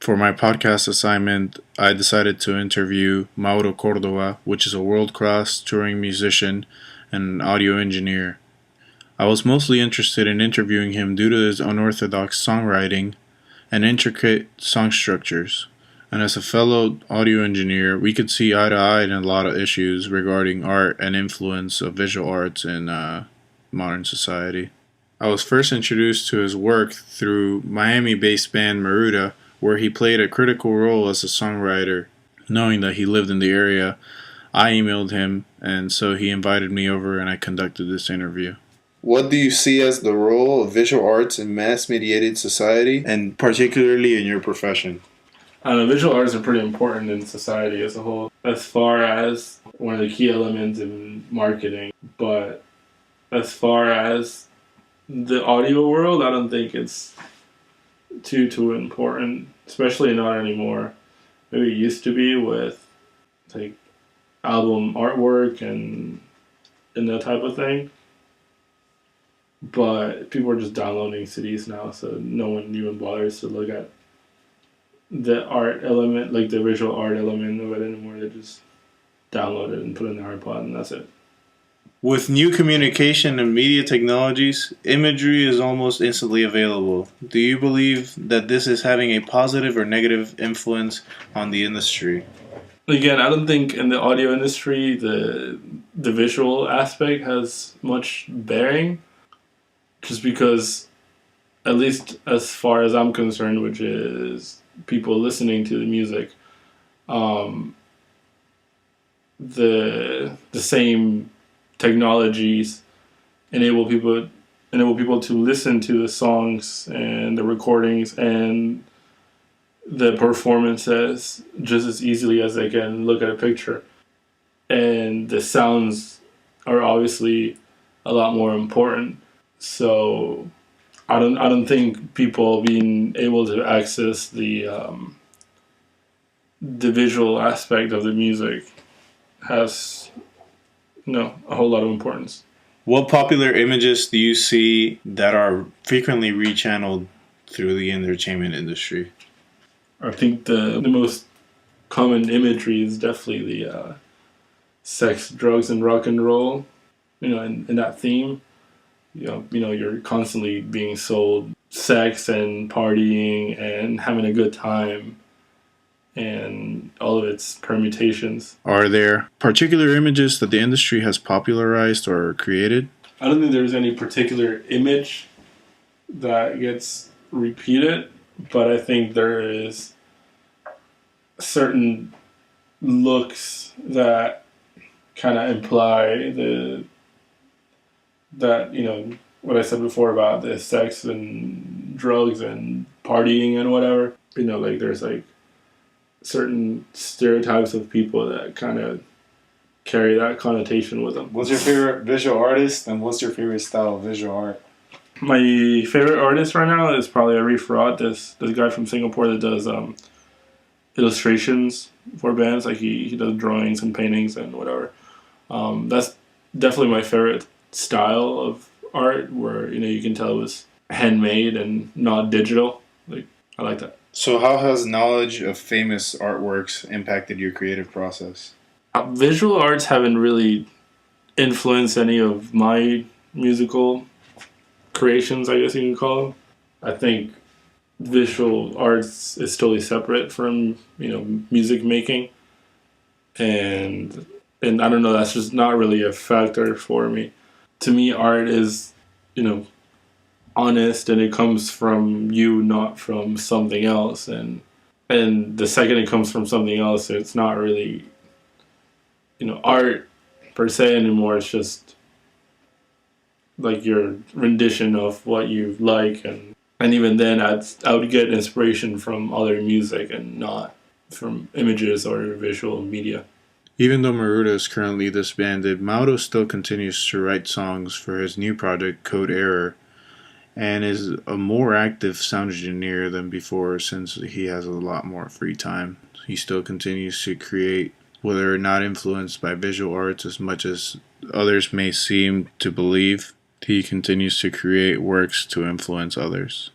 For my podcast assignment, I decided to interview Mauro Cordoba, which is a world-class touring musician and audio engineer. I was mostly interested in interviewing him due to his unorthodox songwriting and intricate song structures. And as a fellow audio engineer, we could see eye to eye in a lot of issues regarding art and influence of visual arts in modern society. I was first introduced to his work through Miami-based band Maruta, where he played a critical role as a songwriter. Knowing that he lived in the area, I emailed him, and so he invited me over and I conducted this interview. What do you see as the role of visual arts in mass-mediated society, and particularly in your profession? Visual arts are pretty important in society as a whole, as far as one of the key elements in marketing. But as far as the audio world, I don't think it's too important, especially not anymore. Maybe it used to be with like album artwork and that type of thing. But people are just downloading CDs now, so no one even bothers to look at the art element, like the visual art element of it anymore. They just download it and put it in their iPod, and that's it. With new communication and media technologies, imagery is almost instantly available. Do you believe that this is having a positive or negative influence on the industry? Again, I don't think in the audio industry the visual aspect has much bearing, just because, at least as far as I'm concerned, which is people listening to the music, the same technologies enable people to listen to the songs and the recordings and the performances just as easily as they can look at a picture. And the sounds are obviously a lot more important. So I don't think people being able to access the visual aspect of the music has a whole lot of importance. What popular images do you see that are frequently rechanneled through the entertainment industry? I think the most common imagery is definitely the sex, drugs, and rock and roll. In that theme, you're constantly being sold sex and partying and having a good time, and all of its permutations. Are there particular images that the industry has popularized or created? I don't think there's any particular image that gets repeated, but I think there is certain looks that kind of imply what I said before about the sex and drugs and partying and whatever. There's like certain stereotypes of people that kind of carry that connotation with them. What's your favorite visual artist, and what's your favorite style of visual art? My favorite artist right now is probably Arif Rot, this guy from Singapore that does illustrations for bands. Like he does drawings and paintings and whatever. That's definitely my favorite style of art, where you can tell it was handmade and not digital. I like that. So how has knowledge of famous artworks impacted your creative process? Visual arts haven't really influenced any of my musical creations, I guess you can call them. I think visual arts is totally separate from, music making. And I don't know, that's just not really a factor for me. To me, art is, honest, and it comes from you, not from something else. And the second it comes from something else, it's not really, art per se anymore. It's just like your rendition of what you like, and even then, I would get inspiration from other music and not from images or visual media. Even though Maruta is currently disbanded, Mauro still continues to write songs for his new project, Code Error, and is a more active sound engineer than before since he has a lot more free time. He still continues to create, whether or not influenced by visual arts as much as others may seem to believe. He continues to create works to influence others.